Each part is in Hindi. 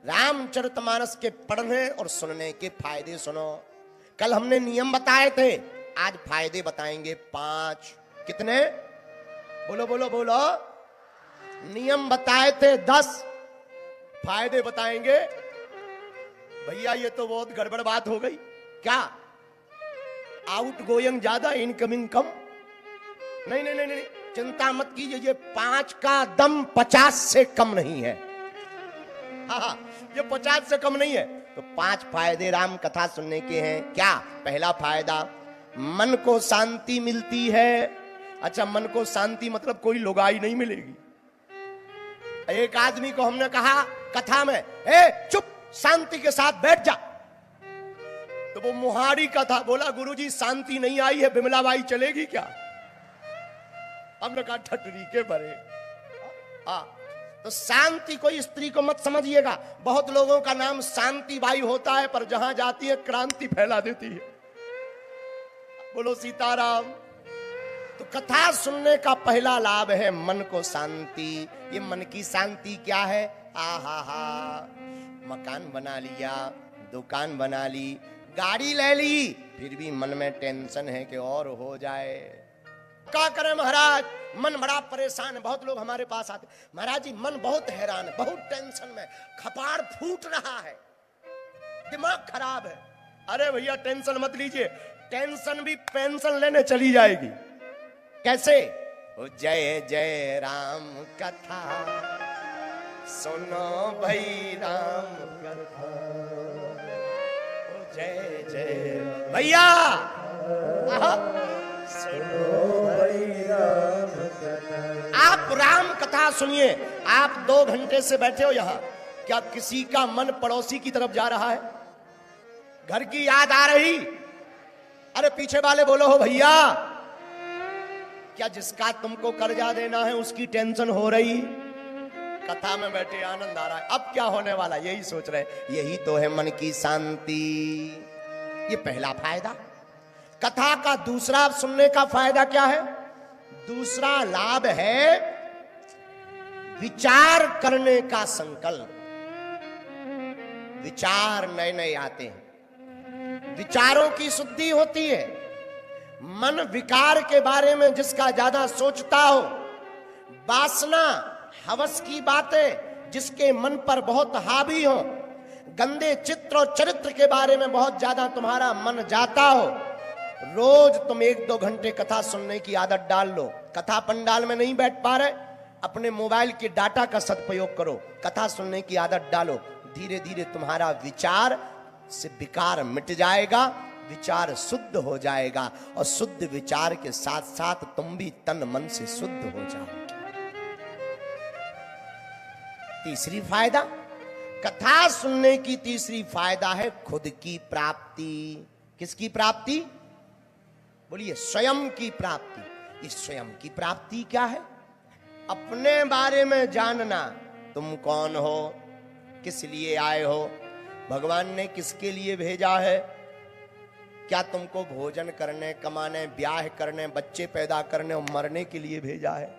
रामचरितमानस के पढ़ने और सुनने के फायदे सुनो। कल हमने नियम बताए थे, आज फायदे बताएंगे 5। कितने? बोलो बोलो बोलो। नियम बताए थे 10, फायदे बताएंगे। भैया ये तो बहुत गड़बड़ बात हो गई। क्या आउट गोइंग ज्यादा, इनकमिंग कम? नहीं नहीं नहीं नहीं, चिंता मत कीजिए, ये 5 का दम 50 से कम नहीं है। हाँ, ये 50 से कम नहीं है। तो 5 फायदे राम कथा सुनने के हैं। क्या? पहला फायदा, मन को शांति मिलती है। अच्छा, मन को शांति मतलब कोई लुगाई नहीं मिलेगी। एक आदमी को हमने कहा कथा में, ए चुप, शांति के साथ बैठ जा, तो वो मुहारी का था, बोला गुरुजी शांति नहीं आई है, बिमला बाई चलेगी क्या? हमने कहा ठटरी के भरे। तो शांति कोई स्त्री को मत समझिएगा। बहुत लोगों का नाम शांति बाई होता है, पर जहां जाती है क्रांति फैला देती है। बोलो सीताराम। तो कथा सुनने का पहला लाभ है मन को शांति। ये मन की शांति क्या है? आहा हा, मकान बना लिया, दुकान बना ली, गाड़ी ले ली, फिर भी मन में टेंशन है कि और हो जाए। क्या करें महाराज, मन बड़ा परेशान है। बहुत लोग हमारे पास आते, महाराज जी मन बहुत हैरान है, बहुत टेंशन में, कपाड़ फूट रहा है, दिमाग खराब है। अरे भैया टेंशन मत लीजिए, टेंशन भी पेंशन लेने चली जाएगी। कैसे? ओ जय जय राम कथा सुनो भाई राम कथा, ओ जय जय भैया सुनो भाई राम कथा। आप राम कथा सुनिए। आप 2 घंटे से बैठे हो यहां, क्या किसी का मन पड़ोसी की तरफ जा रहा है? घर की याद आ रही? अरे पीछे वाले बोलो हो भैया, क्या जिसका तुमको कर्जा देना है उसकी टेंशन हो रही? कथा में बैठे आनंद आ रहा है, अब क्या होने वाला यही सोच रहे। यही तो है मन की शांति। ये पहला फायदा। कथा का दूसरा सुनने का फायदा क्या है? दूसरा लाभ है विचार करने का संकल्प। विचार नए नए आते हैं, विचारों की शुद्धि होती है। मन विकार के बारे में जिसका ज्यादा सोचता हो, वासना हवस की बातें जिसके मन पर बहुत हावी हो, गंदे चित्र और चरित्र के बारे में बहुत ज्यादा तुम्हारा मन जाता हो, रोज तुम 1-2 घंटे कथा सुनने की आदत डाल लो। कथा पंडाल में नहीं बैठ पा रहे, अपने मोबाइल के डाटा का सदुपयोग करो, कथा सुनने की आदत डालो। धीरे धीरे तुम्हारा विचार से विकार मिट जाएगा, विचार शुद्ध हो जाएगा, और शुद्ध विचार के साथ साथ तुम भी तन मन से शुद्ध हो जाओगे। तीसरी फायदा, कथा सुनने की तीसरी फायदा है खुद की प्राप्ति। किसकी प्राप्ति? बोलिए, स्वयं की प्राप्ति। इस स्वयं की प्राप्ति क्या है? अपने बारे में जानना। तुम कौन हो, किस लिए आए हो, भगवान ने किसके लिए भेजा है? क्या तुमको भोजन करने, कमाने, ब्याह करने, बच्चे पैदा करने और मरने के लिए भेजा है?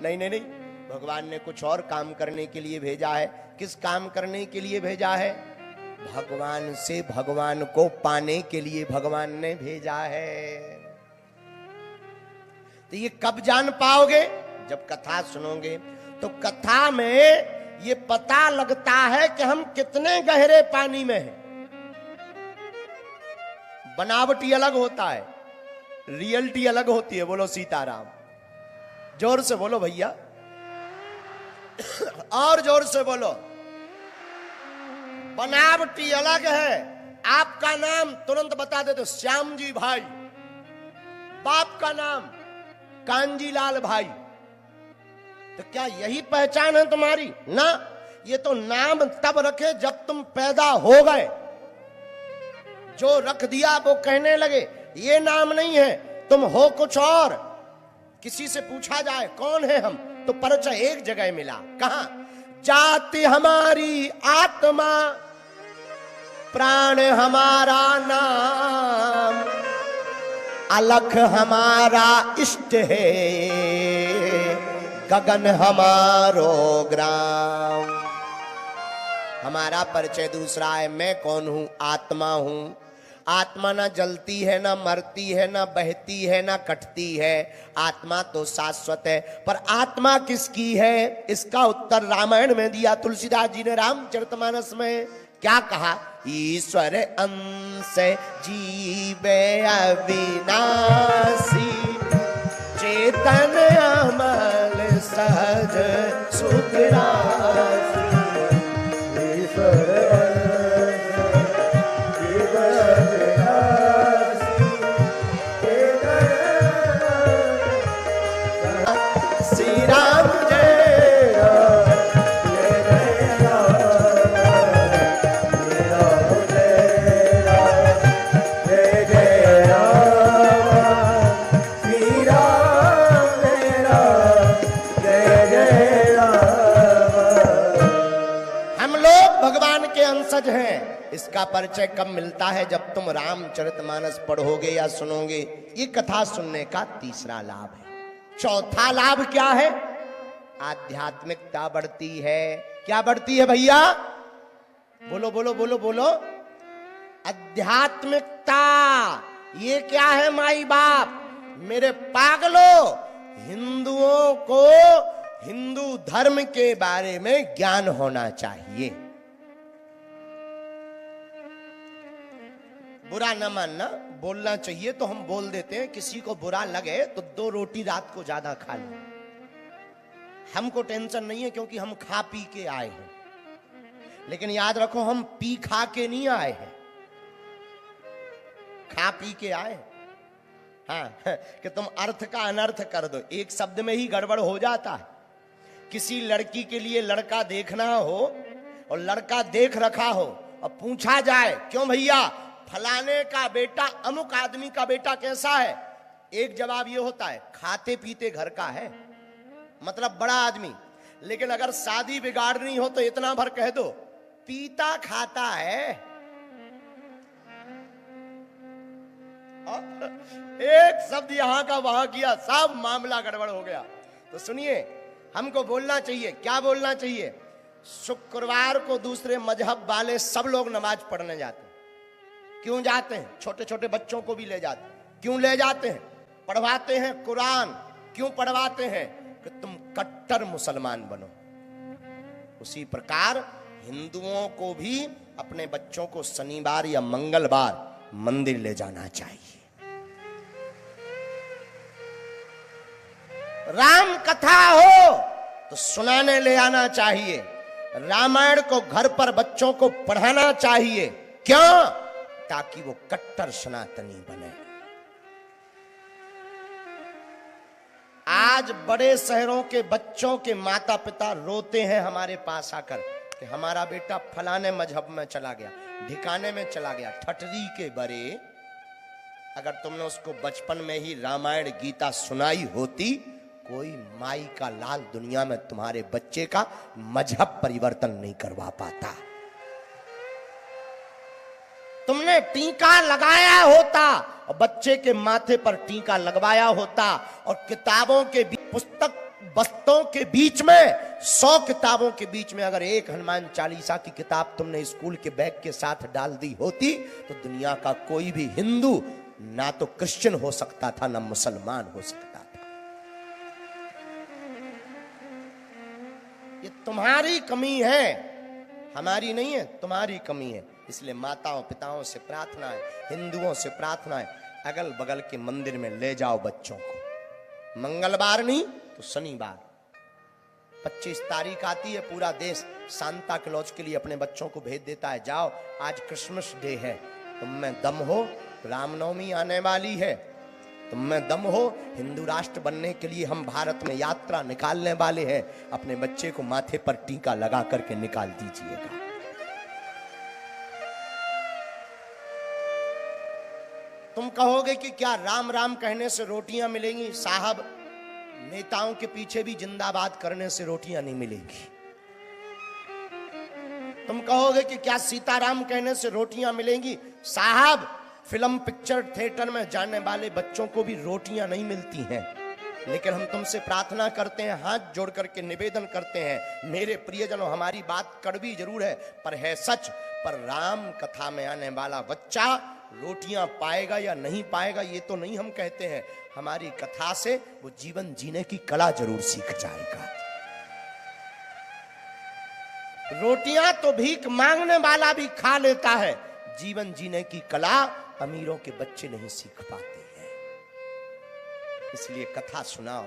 नहीं नहीं नहीं, भगवान ने कुछ और काम करने के लिए भेजा है। किस काम करने के लिए भेजा है? भगवान से भगवान को पाने के लिए भगवान ने भेजा है। तो ये कब जान पाओगे? जब कथा सुनोगे। तो कथा में ये पता लगता है कि हम कितने गहरे पानी में हैं। बनावटी अलग होता है, रियलिटी अलग होती है। बोलो सीताराम। जोर से बोलो भैया, और जोर से बोलो। बनावटी अलग है। आपका नाम तुरंत बता दे तो श्याम जी भाई, बाप का नाम कांजीलाल भाई, तो क्या यही पहचान है तुम्हारी? ना, ये तो नाम तब रखे जब तुम पैदा हो गए। जो रख दिया वो कहने लगे, ये नाम नहीं है, तुम हो कुछ और। किसी से पूछा जाए कौन है हम, तो परिचय एक जगह मिला। कहां? जाति हमारी आत्मा, प्राण हमारा नाम, अलख हमारा इष्ट है, गगन हमारो ग्राम। हमारा परिचय दूसरा है। मैं कौन हूं? आत्मा हूं। आत्मा ना जलती है, ना मरती है, ना बहती है, ना कटती है। आत्मा तो शाश्वत है। पर आत्मा किसकी है? इसका उत्तर रामायण में दिया तुलसीदास जी ने रामचरितमानस में। क्या कहा? ईश्वर अंश जीवे अविनाशी, चेतन अमल सहज सुख राशि। श्री राम जय अंशज हैं। इसका परिचय कब मिलता है? जब तुम रामचरितमानस पढ़ोगे या सुनोगे। ये कथा सुनने का तीसरा लाभ है। चौथा लाभ क्या है? आध्यात्मिकता बढ़ती है। क्या बढ़ती है भैया? बोलो बोलो बोलो बोलो। आध्यात्मिकता। ये क्या है माई बाप? मेरे पागलों, हिंदुओं को हिंदू धर्म के बारे में ज्ञान होना चाहिए। बुरा न मानना, बोलना चाहिए तो हम बोल देते हैं। किसी को बुरा लगे तो 2 रोटी रात को ज्यादा खा ले। हमको टेंशन नहीं है, क्योंकि हम खा पी के आए हैं। लेकिन याद रखो, हम पी खा के नहीं आए हैं, खा पी के आए हैं। हाँ, कि तुम अर्थ का अनर्थ कर दो, एक शब्द में ही गड़बड़ हो जाता है। किसी लड़की के लिए लड़का देखना हो और लड़का देख रखा हो और पूछा जाए, क्यों भैया फलाने का बेटा अमुक आदमी का बेटा कैसा है? एक जवाब ये होता है, खाते पीते घर का है, मतलब बड़ा आदमी। लेकिन अगर शादी बिगाड़नी हो तो इतना भर कह दो, पीता खाता है। एक शब्द यहां का वहां किया, सब मामला गड़बड़ हो गया। तो सुनिए, हमको बोलना चाहिए। क्या बोलना चाहिए? शुक्रवार को दूसरे मजहब वाले सब लोग नमाज पढ़ने जाते हैं। क्यों जाते हैं? छोटे छोटे बच्चों को भी ले जाते हैं। क्यों ले जाते हैं? पढ़वाते हैं कुरान। क्यों पढ़वाते हैं? कि तुम कट्टर मुसलमान बनो। उसी प्रकार हिंदुओं को भी अपने बच्चों को शनिवार या मंगलवार मंदिर ले जाना चाहिए। राम कथा हो तो सुनाने ले आना चाहिए। रामायण को घर पर बच्चों को पढ़ाना चाहिए। क्यों? ताकि वो कट्टर सनातनी बने। आज बड़े शहरों के बच्चों के माता पिता रोते हैं हमारे पास आकर कि हमारा बेटा फलाने मजहब में चला गया, ढिकाने में चला गया। ठठरी के बरे, अगर तुमने उसको बचपन में ही रामायण गीता सुनाई होती, कोई माई का लाल दुनिया में तुम्हारे बच्चे का मजहब परिवर्तन नहीं करवा पाता। तुमने टीका लगाया होता और बच्चे के माथे पर टीका लगवाया होता, और किताबों के पुस्तक बस्तों के बीच में 100 किताबों के बीच में अगर एक हनुमान चालीसा की किताब तुमने स्कूल के बैग के साथ डाल दी होती, तो दुनिया का कोई भी हिंदू ना तो क्रिश्चियन हो सकता था, ना मुसलमान हो सकता था। ये तुम्हारी कमी है, हमारी नहीं है, तुम्हारी कमी है। इसलिए माताओं पिताओं से प्रार्थना है, हिंदुओं से प्रार्थना है, अगल बगल के मंदिर में ले जाओ बच्चों को। मंगलवार नहीं तो शनिवार। 25 तारीख आती है, पूरा देश सांता क्लॉज के लिए अपने बच्चों को भेज देता है, जाओ आज क्रिसमस डे है, तुम में दम हो, रामनवमी आने वाली है, तुम में दम हो, हिंदू राष्ट्र बनने के लिए हम भारत में यात्रा निकालने वाले हैं, अपने बच्चे को माथे पर टीका लगा करके निकाल दीजिएगा। तुम कहोगे कि क्या राम राम कहने से रोटियां मिलेंगी? साहब, नेताओं के पीछे भी जिंदाबाद करने से रोटियां नहीं मिलेंगी। तुम कहोगे कि क्या सीताराम कहने से रोटियां मिलेंगी? साहब, फिल्म पिक्चर थिएटर में जाने वाले बच्चों को भी रोटियां नहीं मिलती हैं। लेकिन हम तुमसे प्रार्थना करते हैं, हाथ जोड़ करके निवेदन करते हैं, मेरे प्रियजनों, हमारी बात कड़वी जरूर है पर है सच। पर राम कथा में आने वाला बच्चा रोटियां पाएगा या नहीं पाएगा ये तो नहीं हम कहते हैं, हमारी कथा से वो जीवन जीने की कला जरूर सीख जाएगा। रोटियां तो भीख मांगने वाला भी खा लेता है, जीवन जीने की कला अमीरों के बच्चे नहीं सीख पाते हैं। इसलिए कथा सुनाओ।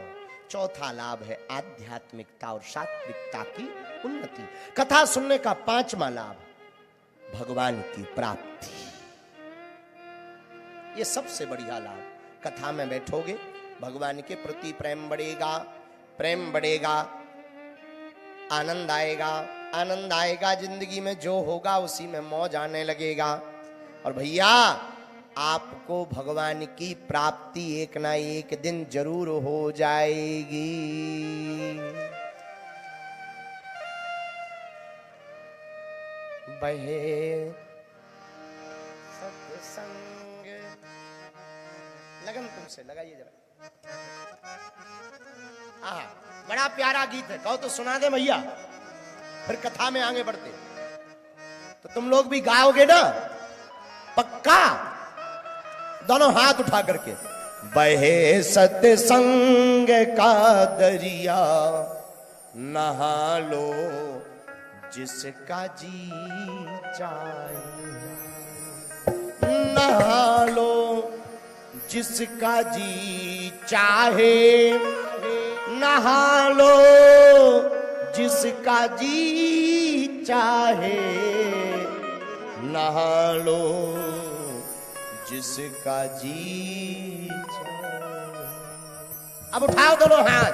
चौथा लाभ है आध्यात्मिकता और सात्विकता की उन्नति। कथा सुनने का पांचवा लाभ भगवान की प्राप्ति। ये सबसे बढ़िया लाभ। कथा में बैठोगे, भगवान के प्रति प्रेम बढ़ेगा, आनंद आएगा जिंदगी में, जो होगा उसी में मौज आने लगेगा। और भैया आपको भगवान की प्राप्ति एक ना एक दिन जरूर हो जाएगी। बहे सत्संग, लगन तुमसे लगाइए जरा। बड़ा प्यारा गीत है, कहो तो सुना दे भैया, फिर कथा में आगे बढ़ते। तो तुम लोग भी गाओगे ना पक्का? दोनों हाथ उठा करके। बहे सत्संग का दरिया, नहा लो जिसका जी चाहे, नहा लो जिसका जी चाहे, नहा लो जिसका जी चाहे, नहा लो जिसका जी चाहे। अब उठाओ दोनों हाथ।